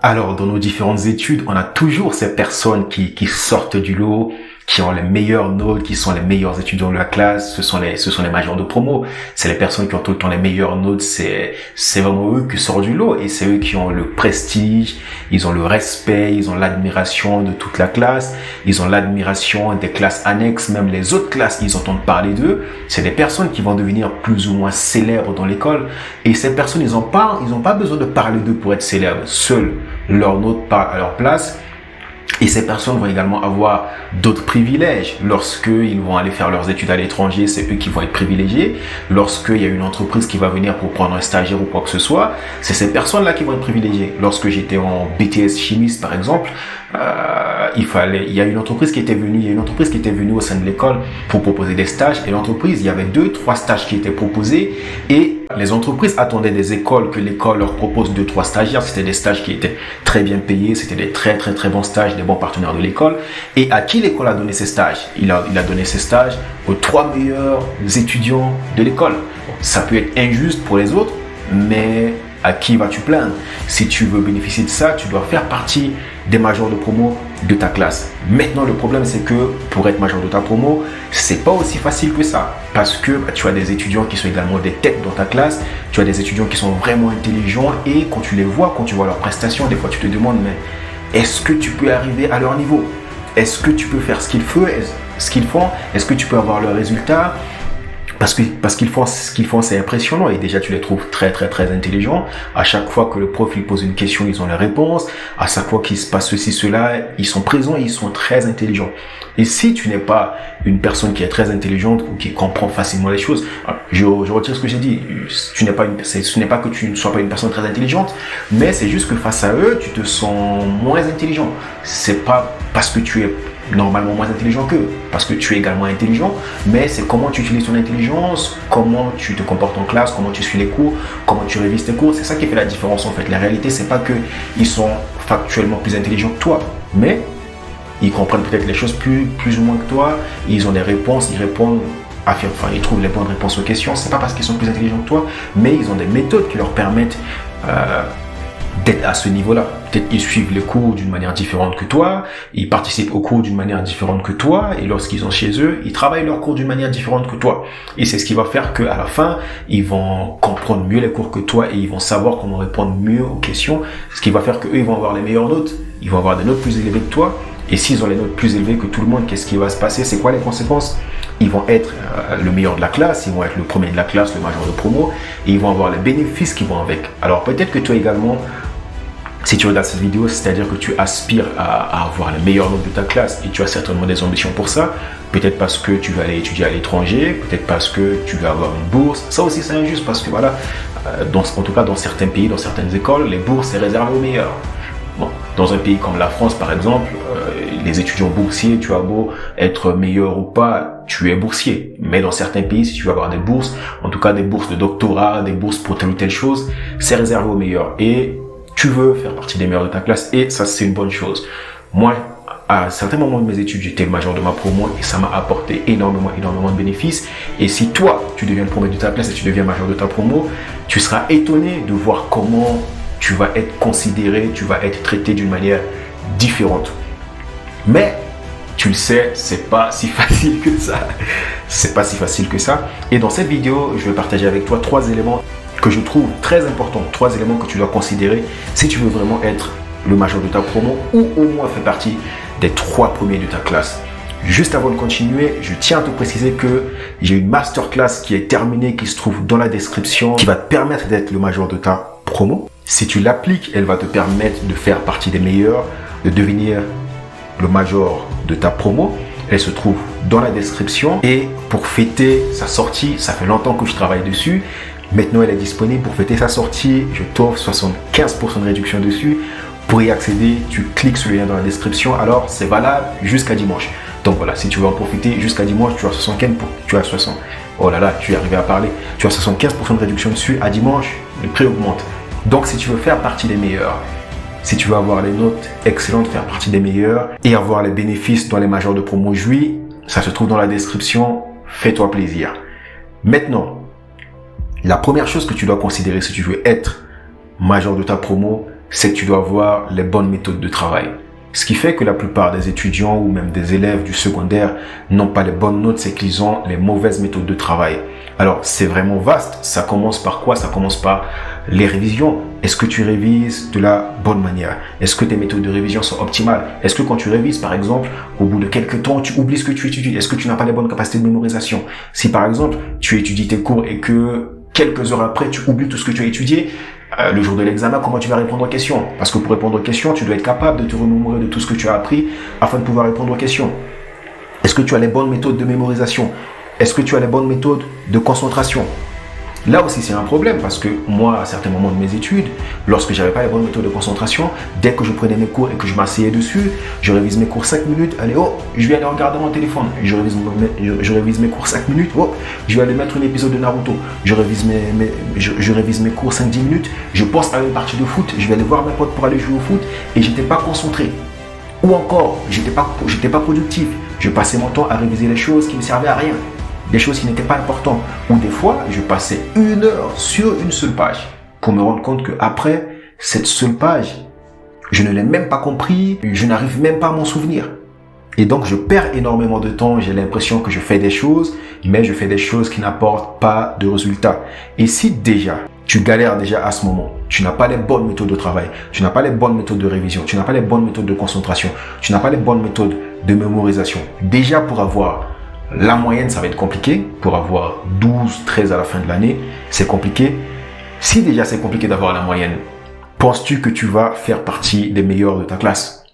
Alors, dans nos différentes études, on a toujours ces personnes qui sortent du lot, qui ont les meilleures notes, qui sont les meilleurs étudiants de la classe. Ce sont les majors de promo. C'est les personnes qui ont tout le temps les meilleures notes. C'est vraiment eux qui sortent du lot et c'est eux qui ont le prestige. Ils ont le respect, ils ont l'admiration de toute la classe. Ils ont l'admiration des classes annexes, même les autres classes, ils entendent parler d'eux. C'est des personnes qui vont devenir plus ou moins célèbres dans l'école. Et ces personnes, ils ont pas besoin de parler d'eux pour être célèbres. Seuls leurs notes parlent à leur place. Et ces personnes vont également avoir d'autres privilèges. Lorsqu'ils vont aller faire leurs études à l'étranger, c'est eux qui vont être privilégiés. Lorsqu'il y a une entreprise qui va venir pour prendre un stagiaire ou quoi que ce soit, c'est ces personnes-là qui vont être privilégiées. Lorsque j'étais en BTS chimiste, par exemple, il y a une entreprise qui était venue au sein de l'école pour proposer des stages. Et l'entreprise, il y avait 2-3 stages qui étaient proposés. Et les entreprises attendaient des écoles que l'école leur propose 2-3 stagiaires. C'était des stages qui étaient très bien payés. C'était des très bons stages, des bons partenaires de l'école. Et à qui l'école a donné ces stages? Il a donné ces stages aux 3 meilleurs étudiants de l'école. Bon, ça peut être injuste pour les autres, mais à qui vas-tu plaindre? Si tu veux bénéficier de ça, tu dois faire partie des majors de promo de ta classe. Maintenant, le problème, c'est que pour être major de ta promo, c'est pas aussi facile que ça. Parce que tu as des étudiants qui sont également des têtes dans ta classe. Tu as des étudiants qui sont vraiment intelligents et quand tu les vois, quand tu vois leurs prestations, des fois tu te demandes, mais est-ce que tu peux arriver à leur niveau? Est-ce que tu peux faire ce qu'ils font? Est-ce que tu peux avoir leurs résultats? Parce qu'ils font ce qu'ils font, c'est impressionnant et déjà tu les trouves très intelligents. À chaque fois que le prof il pose une question, ils ont la réponse. À chaque fois qu'il se passe ceci, cela, ils sont présents et ils sont très intelligents. Et si tu n'es pas une personne qui est très intelligente ou qui comprend facilement les choses, je retire ce que j'ai dit. Ce n'est pas que tu ne sois pas une personne très intelligente, mais c'est juste que face à eux, tu te sens moins intelligent. C'est pas parce que tu es normalement moins intelligent qu'eux, parce que tu es également intelligent, mais c'est comment tu utilises ton intelligence, comment tu te comportes en classe, comment tu suis les cours, comment tu révises tes cours. C'est ça qui fait la différence en fait. La réalité, c'est pas qu'ils sont factuellement plus intelligents que toi, mais ils comprennent peut-être les choses plus ou moins que toi, ils ont des réponses, ils trouvent les bonnes réponses aux questions. C'est pas parce qu'ils sont plus intelligents que toi, mais ils ont des méthodes qui leur permettent d'être à ce niveau-là. Peut-être ils suivent les cours d'une manière différente que toi, ils participent aux cours d'une manière différente que toi, et lorsqu'ils sont chez eux, ils travaillent leurs cours d'une manière différente que toi. Et c'est ce qui va faire qu'à la fin, ils vont comprendre mieux les cours que toi et ils vont savoir comment répondre mieux aux questions, ce qui va faire qu'eux, ils vont avoir les meilleures notes, ils vont avoir des notes plus élevées que toi. Et s'ils ont les notes plus élevées que tout le monde, qu'est-ce qui va se passer? C'est quoi les conséquences? Ils vont être le meilleur de la classe, ils vont être le premier de la classe, le major de promo, et ils vont avoir les bénéfices qui vont avec. Alors peut-être que toi également, si tu regardes cette vidéo, c'est-à-dire que tu aspires à avoir les meilleures notes de ta classe et tu as certainement des ambitions pour ça. Peut-être parce que tu vas aller étudier à l'étranger, peut-être parce que tu vas avoir une bourse. Ça aussi c'est injuste parce que voilà, en tout cas dans certains pays, dans certaines écoles, les bourses c'est réservé aux meilleurs. Bon, dans un pays comme la France par exemple, les étudiants boursiers, tu as beau être meilleur ou pas, tu es boursier. Mais dans certains pays, si tu veux avoir des bourses, en tout cas des bourses de doctorat, des bourses pour telle ou telle chose, c'est réservé aux meilleurs. Et tu veux faire partie des meilleurs de ta classe et ça c'est une bonne chose. Moi, à certains moments de mes études, j'étais le major de ma promo et ça m'a apporté énormément de bénéfices. Et si toi, tu deviens le premier de ta classe et tu deviens major de ta promo, tu seras étonné de voir comment tu vas être considéré, tu vas être traité d'une manière différente. Mais tu le sais, c'est pas si facile que ça. C'est pas si facile que ça. Et dans cette vidéo, je vais partager avec toi 3 éléments que je trouve très importants, 3 éléments que tu dois considérer si tu veux vraiment être le major de ta promo ou au moins faire partie des 3 premiers de ta classe. Juste avant de continuer, je tiens à te préciser que j'ai une masterclass qui est terminée, qui se trouve dans la description, qui va te permettre d'être le major de ta promo. Si tu l'appliques, elle va te permettre de faire partie des meilleurs, de devenir le major de ta promo. Elle se trouve dans la description et pour fêter sa sortie, ça fait longtemps que je travaille dessus. Maintenant, elle est disponible. Pour fêter sa sortie, je t'offre 75% de réduction dessus. Pour y accéder, tu cliques sur le lien dans la description. Alors, c'est valable jusqu'à dimanche. Donc voilà, si tu veux en profiter jusqu'à dimanche, tu as 60. Oh là là, tu es arrivé à parler. Tu as 75% de réduction dessus. À dimanche, le prix augmente. Donc, si tu veux faire partie des meilleurs, si tu veux avoir les notes excellentes, faire partie des meilleurs et avoir les bénéfices dans les majors de promo juillet, ça se trouve dans la description. Fais-toi plaisir. Maintenant, la première chose que tu dois considérer si tu veux être major de ta promo, c'est que tu dois avoir les bonnes méthodes de travail. Ce qui fait que la plupart des étudiants ou même des élèves du secondaire n'ont pas les bonnes notes, c'est qu'ils ont les mauvaises méthodes de travail. Alors, c'est vraiment vaste. Ça commence par quoi? Ça commence par les révisions. Est-ce que tu révises de la bonne manière? Est-ce que tes méthodes de révision sont optimales? Est-ce que quand tu révises, par exemple, au bout de quelques temps, tu oublies ce que tu étudies? Est-ce que tu n'as pas les bonnes capacités de mémorisation? Si, par exemple, tu étudies tes cours et que quelques heures après, tu oublies tout ce que tu as étudié, le jour de l'examen, comment tu vas répondre aux questions? Parce que pour répondre aux questions, tu dois être capable de te remémorer de tout ce que tu as appris afin de pouvoir répondre aux questions. Est-ce que tu as les bonnes méthodes de mémorisation? Est-ce que tu as les bonnes méthodes de concentration? Là aussi, c'est un problème parce que moi, à certains moments de mes études, lorsque j'avais pas les bonnes méthodes de concentration, dès que je prenais mes cours et que je m'asseyais dessus, je révise mes cours 5 minutes, allez, je vais aller regarder mon téléphone, je révise mes cours 5 minutes, je vais aller mettre un épisode de Naruto, je révise mes cours 5-10 minutes, je pense à une partie de foot, je vais aller voir mes potes pour aller jouer au foot et j'étais pas concentré. Ou encore, j'étais pas productif, je passais mon temps à réviser les choses qui ne servaient à rien. Des choses qui n'étaient pas importantes. Ou des fois, je passais 1 heure sur une seule page pour me rendre compte qu'après cette seule page, je ne l'ai même pas compris, je n'arrive même pas à m'en souvenir. Et donc, je perds énormément de temps, j'ai l'impression que je fais des choses, mais je fais des choses qui n'apportent pas de résultats. Et si déjà, tu galères déjà à ce moment, tu n'as pas les bonnes méthodes de travail, tu n'as pas les bonnes méthodes de révision, tu n'as pas les bonnes méthodes de concentration, tu n'as pas les bonnes méthodes de mémorisation, déjà pour avoir la moyenne, ça va être compliqué. Pour avoir 12, 13 à la fin de l'année, c'est compliqué. Si déjà c'est compliqué d'avoir la moyenne, penses-tu que tu vas faire partie des meilleurs de ta classe?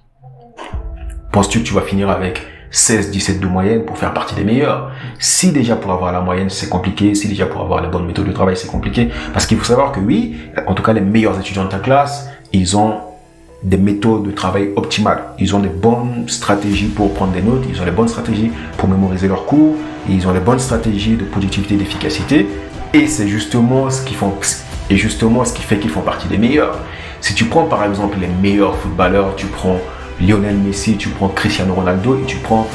Penses-tu que tu vas finir avec 16, 17 de moyenne pour faire partie des meilleurs? Si déjà pour avoir la moyenne, c'est compliqué. Si déjà pour avoir les bonnes méthodes de travail, c'est compliqué. Parce qu'il faut savoir que oui, en tout cas les meilleurs étudiants de ta classe, ils ont des méthodes de travail optimales. Ils ont des bonnes stratégies pour prendre des notes, ils ont les bonnes stratégies pour mémoriser leurs cours, et ils ont les bonnes stratégies de productivité et d'efficacité. Et c'est justement ce qui fait qu'ils font partie des meilleurs. Si tu prends par exemple les meilleurs footballeurs, tu prends Lionel Messi, tu prends Cristiano Ronaldo et tu prends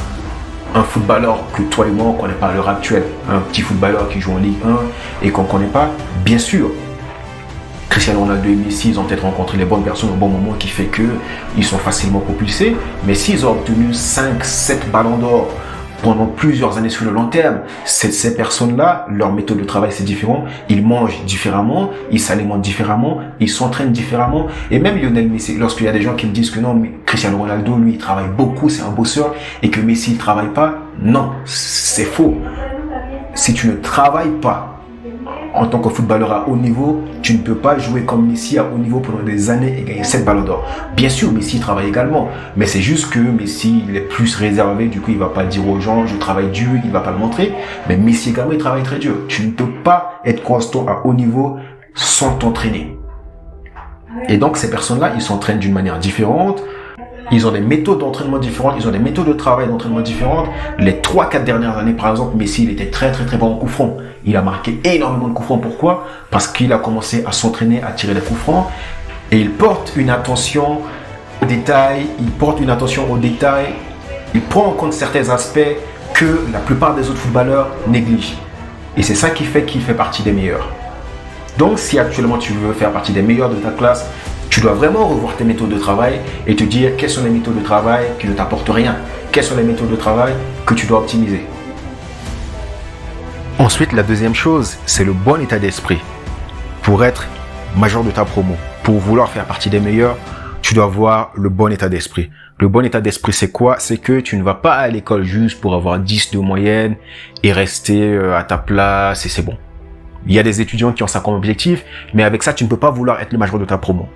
un footballeur que toi et moi on ne connaît pas à l'heure actuelle, un petit footballeur qui joue en Ligue 1 et qu'on ne connaît pas, bien sûr. Cristiano Ronaldo et Messi, ils ont peut-être rencontré les bonnes personnes au bon moment qui fait qu'ils sont facilement propulsés. Mais s'ils ont obtenu 5, 7 ballons d'or pendant plusieurs années sur le long terme, ces personnes-là, leur méthode de travail c'est différent. Ils mangent différemment, ils s'alimentent différemment, ils s'entraînent différemment. Et même Lionel Messi, lorsqu'il y a des gens qui me disent que non, mais Cristiano Ronaldo, lui, il travaille beaucoup, c'est un bosseur, et que Messi, il travaille pas, non, c'est faux. Si tu ne travailles pas, en tant que footballeur à haut niveau, tu ne peux pas jouer comme Messi à haut niveau pendant des années et gagner 7 ballons d'or. Bien sûr, Messi travaille également, mais c'est juste que Messi il est plus réservé, du coup il va pas dire aux gens je travaille dur, il va pas le montrer, mais Messi également il travaille très dur. Tu ne peux pas être constant à haut niveau sans t'entraîner. Et donc ces personnes-là, ils s'entraînent d'une manière différente. Ils ont des méthodes d'entraînement différentes, ils ont des méthodes de travail d'entraînement différentes. Les 3-4 dernières années, par exemple, Messi, il était très bon en coup franc. Il a marqué énormément de coups francs. Pourquoi? Parce qu'il a commencé à s'entraîner à tirer les coups francs. Et il porte une attention aux détails, il prend en compte certains aspects que la plupart des autres footballeurs négligent. Et c'est ça qui fait qu'il fait partie des meilleurs. Donc, si actuellement tu veux faire partie des meilleurs de ta classe, tu dois vraiment revoir tes méthodes de travail et te dire quelles sont les méthodes de travail qui ne t'apportent rien. Quelles sont les méthodes de travail que tu dois optimiser. Ensuite, la deuxième chose, c'est le bon état d'esprit. Pour être major de ta promo, pour vouloir faire partie des meilleurs, tu dois avoir le bon état d'esprit. Le bon état d'esprit, c'est quoi? C'est que tu ne vas pas à l'école juste pour avoir 10 de moyenne et rester à ta place et c'est bon. Il y a des étudiants qui ont ça comme objectif, mais avec ça, tu ne peux pas vouloir être le major de ta promo.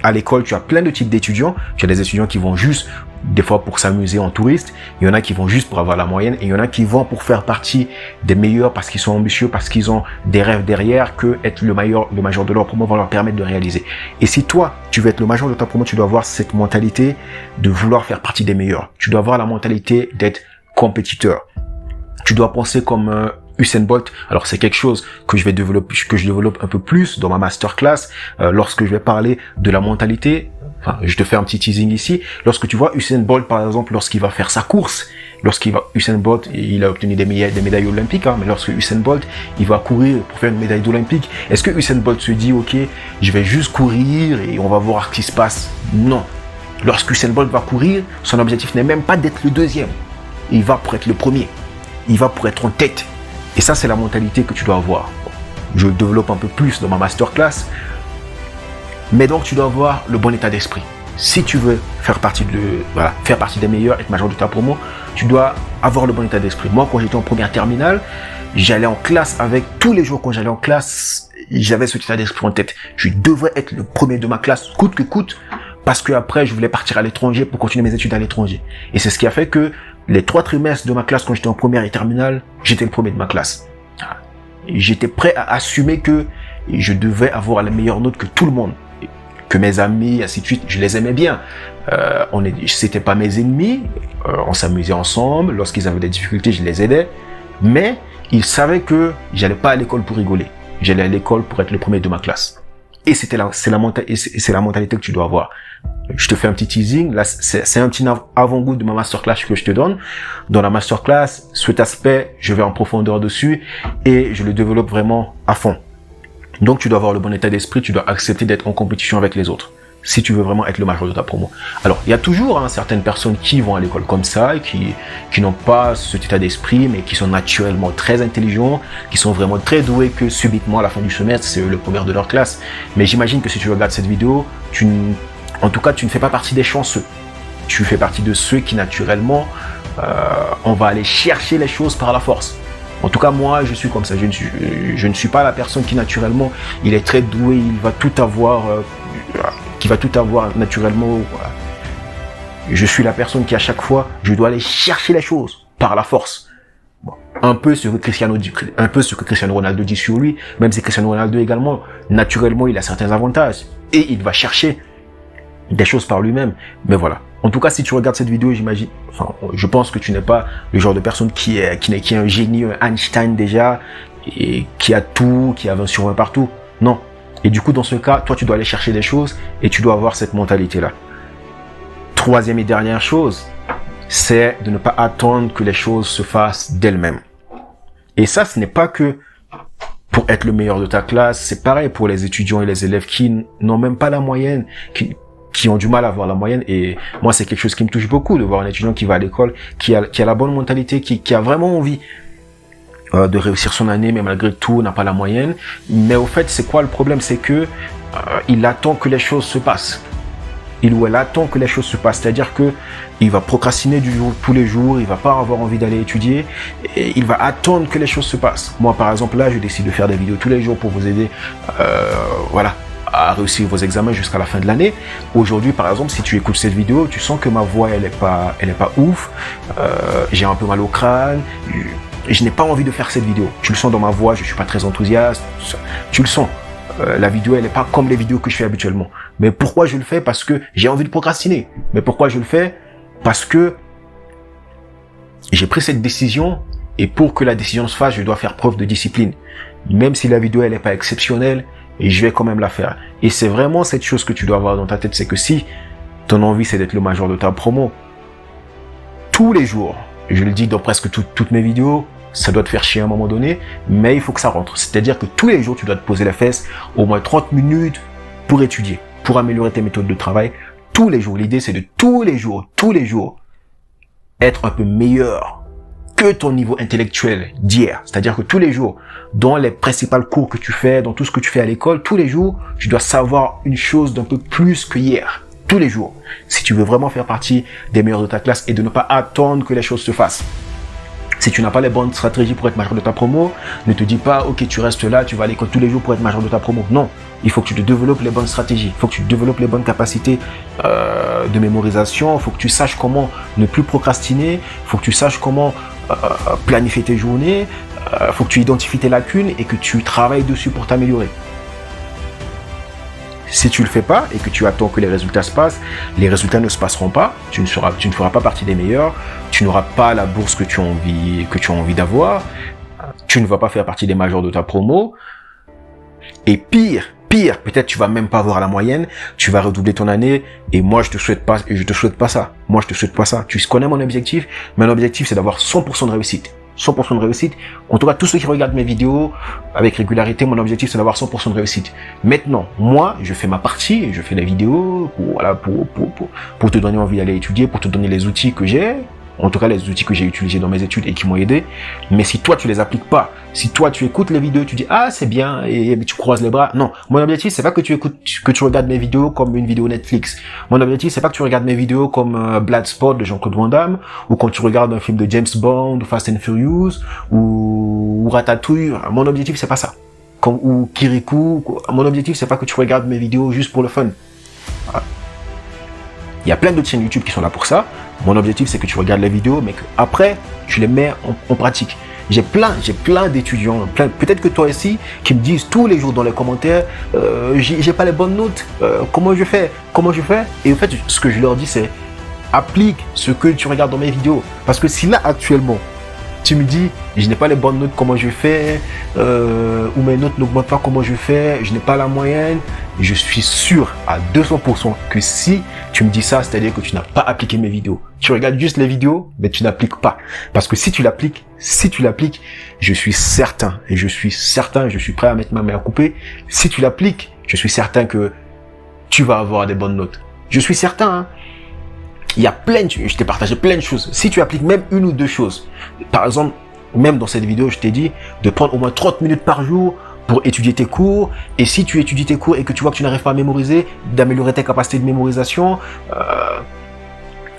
À l'école, tu as plein de types d'étudiants. Tu as des étudiants qui vont juste, des fois pour s'amuser en touriste. Il y en a qui vont juste pour avoir la moyenne. Et il y en a qui vont pour faire partie des meilleurs parce qu'ils sont ambitieux, parce qu'ils ont des rêves derrière que être le major de leur promo va leur permettre de réaliser. Et si toi, tu veux être le major de ta promo, tu dois avoir cette mentalité de vouloir faire partie des meilleurs. Tu dois avoir la mentalité d'être compétiteur. Tu dois penser comme Usain Bolt. Alors c'est quelque chose que je développe un peu plus dans ma masterclass lorsque je vais parler de la mentalité. Enfin, je te fais un petit teasing ici. Lorsque tu vois Usain Bolt par exemple, lorsqu'il va faire sa course, Usain Bolt, il a obtenu des médailles olympiques, hein, mais lorsque Usain Bolt, il va courir pour faire une médaille olympique, est-ce que Usain Bolt se dit, ok, je vais juste courir et on va voir ce qui se passe? Non. Lorsque Usain Bolt va courir, son objectif n'est même pas d'être le deuxième. Il va pour être le premier. Il va pour être en tête. Et ça, c'est la mentalité que tu dois avoir. Je le développe un peu plus dans ma masterclass. Mais donc, tu dois avoir le bon état d'esprit. Si tu veux faire partie des meilleurs, être major de ta promo, tu dois avoir le bon état d'esprit. Moi, quand j'étais en première terminale, j'allais en classe avec tous les jours. Quand j'allais en classe, j'avais cet état d'esprit en tête. Je devrais être le premier de ma classe, coûte que coûte, parce que après, je voulais partir à l'étranger pour continuer mes études à l'étranger. Et c'est ce qui a fait que les 3 trimestres de ma classe, quand j'étais en première et terminale, j'étais le premier de ma classe. J'étais prêt à assumer que je devais avoir les meilleures notes que tout le monde. Que mes amis, ainsi de suite, je les aimais bien. C'était pas mes ennemis, on s'amusait ensemble, lorsqu'ils avaient des difficultés, je les aidais, mais ils savaient que j'allais pas à l'école pour rigoler, j'allais à l'école pour être le premier de ma classe. Et c'est la mentalité que tu dois avoir. Je te fais un petit teasing, là c'est un petit avant-goût de ma masterclass que je te donne. Dans la masterclass, cet aspect, je vais en profondeur dessus et je le développe vraiment à fond. Donc, tu dois avoir le bon état d'esprit, tu dois accepter d'être en compétition avec les autres, si tu veux vraiment être le major de ta promo. Alors, il y a toujours certaines personnes qui vont à l'école comme ça, qui n'ont pas cet état d'esprit, mais qui sont naturellement très intelligents, qui sont vraiment très doués, que subitement, à la fin du semestre, c'est le premier de leur classe. Mais j'imagine que si tu regardes cette vidéo, en tout cas, tu ne fais pas partie des chanceux. Tu fais partie de ceux qui, naturellement, on va aller chercher les choses par la force. En tout cas, moi, je suis comme ça. Je ne suis pas la personne qui, naturellement, il est très doué, il va tout avoir, qui va tout avoir naturellement. Je suis la personne qui, à chaque fois, je dois aller chercher les choses par la force. Bon. Un peu ce que Cristiano Ronaldo dit sur lui, même si Cristiano Ronaldo également, naturellement, il a certains avantages. Et il va chercher des choses par lui-même. Mais voilà. En tout cas, si tu regardes cette vidéo, je pense que tu n'es pas le genre de personne qui est un génie, un Einstein déjà, et qui a tout, qui a 20 sur 20 partout. Non. Et du coup, dans ce cas, toi, tu dois aller chercher des choses et tu dois avoir cette mentalité-là. Troisième et dernière chose, c'est de ne pas attendre que les choses se fassent d'elles-mêmes. Et ça, ce n'est pas que pour être le meilleur de ta classe, c'est pareil pour les étudiants et les élèves qui n'ont même pas la moyenne, qui ont du mal à avoir la moyenne. Et moi, c'est quelque chose qui me touche beaucoup de voir un étudiant qui va à l'école, qui a la bonne mentalité, qui a vraiment envie de réussir son année, mais malgré tout, n'a pas la moyenne. Mais au fait, c'est quoi le problème? C'est que il attend que les choses se passent. Il ou elle attend que les choses se passent. C'est-à-dire que il va procrastiner tous les jours, il va pas avoir envie d'aller étudier, et il va attendre que les choses se passent. Moi, par exemple, là, je décide de faire des vidéos tous les jours pour vous aider, à réussir vos examens jusqu'à la fin de l'année. Aujourd'hui, par exemple, si tu écoutes cette vidéo, tu sens que ma voix, elle est pas ouf, j'ai un peu mal au crâne, je n'ai pas envie de faire cette vidéo. Tu le sens dans ma voix, je suis pas très enthousiaste, tu le sens. La vidéo, elle est pas comme les vidéos que je fais habituellement. Mais pourquoi je le fais? Parce que j'ai envie de procrastiner. Mais pourquoi je le fais? Parce que j'ai pris cette décision, et pour que la décision se fasse, je dois faire preuve de discipline. Même si la vidéo, elle est pas exceptionnelle, et je vais quand même la faire. Et c'est vraiment cette chose que tu dois avoir dans ta tête, c'est que si ton envie c'est d'être le major de ta promo, tous les jours, je le dis dans presque toutes mes vidéos, ça doit te faire chier à un moment donné, mais il faut que ça rentre. C'est-à-dire que tous les jours, tu dois te poser les fesses, au moins 30 minutes pour étudier, pour améliorer tes méthodes de travail. Tous les jours, l'idée c'est de tous les jours, être un peu meilleur que ton niveau intellectuel d'hier. C'est-à-dire que tous les jours, dans les principaux cours que tu fais, dans tout ce que tu fais à l'école, tous les jours, tu dois savoir une chose d'un peu plus que hier. Tous les jours. Si tu veux vraiment faire partie des meilleurs de ta classe et de ne pas attendre que les choses se fassent. Si tu n'as pas les bonnes stratégies pour être major de ta promo, ne te dis pas, ok, tu restes là, tu vas à l'école tous les jours pour être major de ta promo. Non. Il faut que tu te développes les bonnes stratégies. Il faut que tu développes les bonnes capacités de mémorisation. Il faut que tu saches comment ne plus procrastiner. Il faut que tu saches comment planifier tes journées. Il faut que tu identifies tes lacunes et que tu travailles dessus pour t'améliorer. Si tu le fais pas et que tu attends que les résultats se passent, les résultats ne se passeront pas. Tu ne feras pas partie des meilleurs. Tu n'auras pas la bourse que tu as envie d'avoir. Tu ne vas pas faire partie des majors de ta promo. Et pire Pire, peut-être tu vas même pas avoir la moyenne, tu vas redoubler ton année, et moi je te souhaite pas ça. Moi je te souhaite pas ça. Tu connais mon objectif, mon objectif c'est d'avoir 100% de réussite. 100% de réussite. En tout cas, tous ceux qui regardent mes vidéos avec régularité, mon objectif c'est d'avoir 100% de réussite. Maintenant, moi, je fais ma partie, je fais les vidéos pour te donner envie d'aller étudier, pour te donner les outils que j'ai. En tout cas, les outils que j'ai utilisés dans mes études et qui m'ont aidé. Mais si toi, tu les appliques pas, si toi, tu écoutes les vidéos, tu dis, ah, c'est bien, et tu croises les bras. Non. Mon objectif, c'est pas que tu regardes mes vidéos comme une vidéo Netflix. Mon objectif, c'est pas que tu regardes mes vidéos comme Bloodsport de Jean-Claude Van Damme, ou quand tu regardes un film de James Bond, ou Fast and Furious, ou Ratatouille. Mon objectif, c'est pas ça. Ou Kirikou. Mon objectif, c'est pas que tu regardes mes vidéos juste pour le fun. Voilà. Il y a plein d'autres chaînes YouTube qui sont là pour ça. Mon objectif, c'est que tu regardes les vidéos, mais qu'après, tu les mets en pratique. J'ai plein d'étudiants, peut-être que toi aussi, qui me disent tous les jours dans les commentaires, j'ai pas les bonnes notes, comment je fais? Et en fait, ce que je leur dis, c'est applique ce que tu regardes dans mes vidéos. Parce que si là, actuellement, tu me dis, je n'ai pas les bonnes notes, comment je fais, ou mes notes n'augmentent pas, comment je fais, je n'ai pas la moyenne, je suis sûr à 200% que si tu me dis ça, c'est-à-dire que tu n'as pas appliqué mes vidéos. Tu regardes juste les vidéos, mais tu n'appliques pas. Parce que si tu l'appliques, je suis certain, je suis prêt à mettre ma main à couper. Si tu l'appliques, je suis certain que tu vas avoir des bonnes notes. Je suis certain, hein. Je t'ai partagé plein de choses. Si tu appliques même une ou deux choses, par exemple, même dans cette vidéo, je t'ai dit de prendre au moins 30 minutes par jour pour étudier tes cours. Et si tu étudies tes cours et que tu vois que tu n'arrives pas à mémoriser, d'améliorer tes capacités de mémorisation.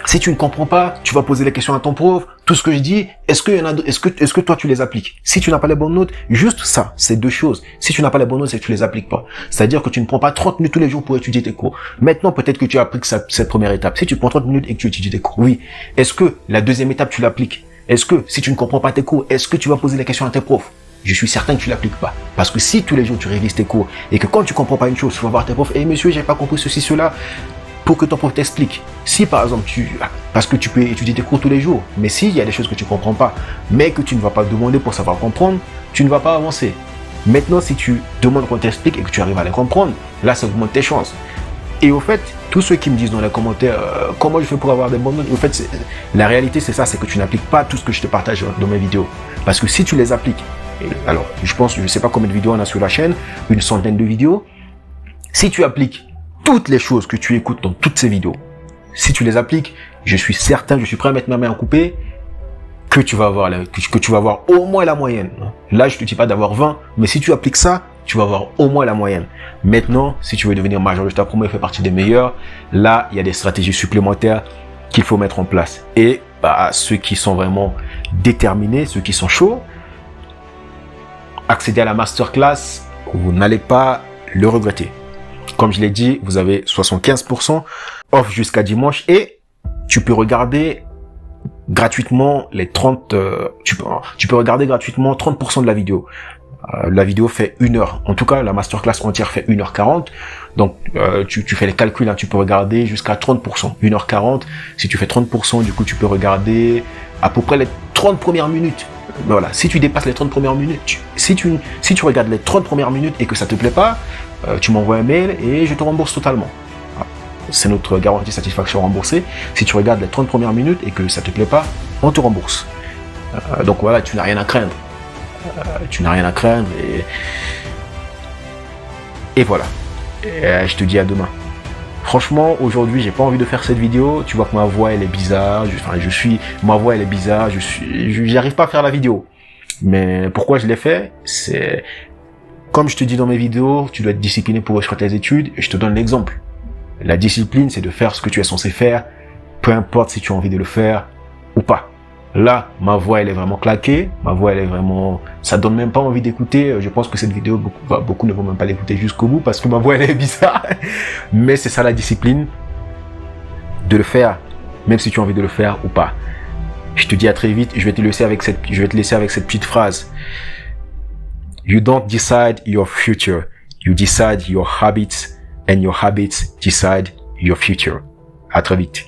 Si tu ne comprends pas, tu vas poser les questions à ton prof. Tout ce que je dis, est-ce que toi tu les appliques? Si tu n'as pas les bonnes notes, juste ça, c'est deux choses. Si tu n'as pas les bonnes notes, c'est que tu les appliques pas. C'est-à-dire que tu ne prends pas 30 minutes tous les jours pour étudier tes cours. Maintenant, peut-être que tu appliques cette première étape. Si tu prends 30 minutes et que tu étudies tes cours, oui. Est-ce que la deuxième étape, tu l'appliques? Est-ce que, si tu ne comprends pas tes cours, est-ce que tu vas poser les questions à tes profs? Je suis certain que tu l'appliques pas. Parce que si tous les jours tu révises tes cours et que quand tu comprends pas une chose, tu vas voir tes profs, monsieur, j'ai pas compris ceci, cela, pour que ton prof t'explique. Si par exemple parce que tu peux étudier tes cours tous les jours, mais s'il y a des choses que tu comprends pas, mais que tu ne vas pas demander pour savoir comprendre, tu ne vas pas avancer. Maintenant, si tu demandes qu'on t'explique et que tu arrives à les comprendre, là, ça augmente tes chances. Et au fait, tous ceux qui me disent dans les commentaires, comment je fais pour avoir des bonnes notes, au fait, la réalité, c'est ça, c'est que tu n'appliques pas tout ce que je te partage dans mes vidéos. Parce que si tu les appliques, alors, je sais pas combien de vidéos on a sur la chaîne, une centaine de vidéos. Si tu appliques toutes les choses que tu écoutes dans toutes ces vidéos, si tu les appliques, je suis certain, je suis prêt à mettre ma main à couper, que tu vas avoir au moins la moyenne. Là, je te dis pas d'avoir 20, mais si tu appliques ça, tu vas avoir au moins la moyenne. Maintenant, si tu veux devenir major de ta promo et faire partie des meilleurs, là, il y a des stratégies supplémentaires qu'il faut mettre en place. Et ceux qui sont vraiment déterminés, ceux qui sont chauds, accéder à la masterclass, vous n'allez pas le regretter. Comme je l'ai dit, vous avez 75% off jusqu'à dimanche et tu peux regarder gratuitement les 30, tu peux regarder gratuitement 30% de la vidéo. La vidéo fait 1 heure. En tout cas, la masterclass entière fait 1h40. Donc, tu fais les calculs, hein, tu peux regarder jusqu'à 30%. 1h40. Si tu fais 30%, du coup, tu peux regarder à peu près les 30 premières minutes. Voilà. Si tu dépasses les 30 premières minutes, si tu regardes les 30 premières minutes et que ça te plaît pas, tu m'envoies un mail et je te rembourse totalement. C'est notre garantie satisfaction remboursée. Si tu regardes les 30 premières minutes et que ça te plaît pas, on te rembourse. Donc voilà, tu n'as rien à craindre. Et voilà. Et je te dis à demain. Franchement, aujourd'hui, j'ai pas envie de faire cette vidéo. Tu vois que ma voix, elle est bizarre. Ma voix, elle est bizarre. J'arrive pas à faire la vidéo. Mais pourquoi je l'ai fait? C'est, comme je te dis dans mes vidéos, tu dois être discipliné pour réussir tes études. Et je te donne l'exemple. La discipline, c'est de faire ce que tu es censé faire. Peu importe si tu as envie de le faire ou pas. Là, ma voix, elle est vraiment claquée. Ma voix, elle est vraiment, ça donne même pas envie d'écouter. Je pense que cette vidéo, beaucoup ne vont même pas l'écouter jusqu'au bout parce que ma voix, elle est bizarre. Mais c'est ça la discipline. De le faire, même si tu as envie de le faire ou pas. Je te dis à très vite. Je vais te laisser avec cette petite phrase. You don't decide your future. You decide your habits and your habits decide your future. À très vite.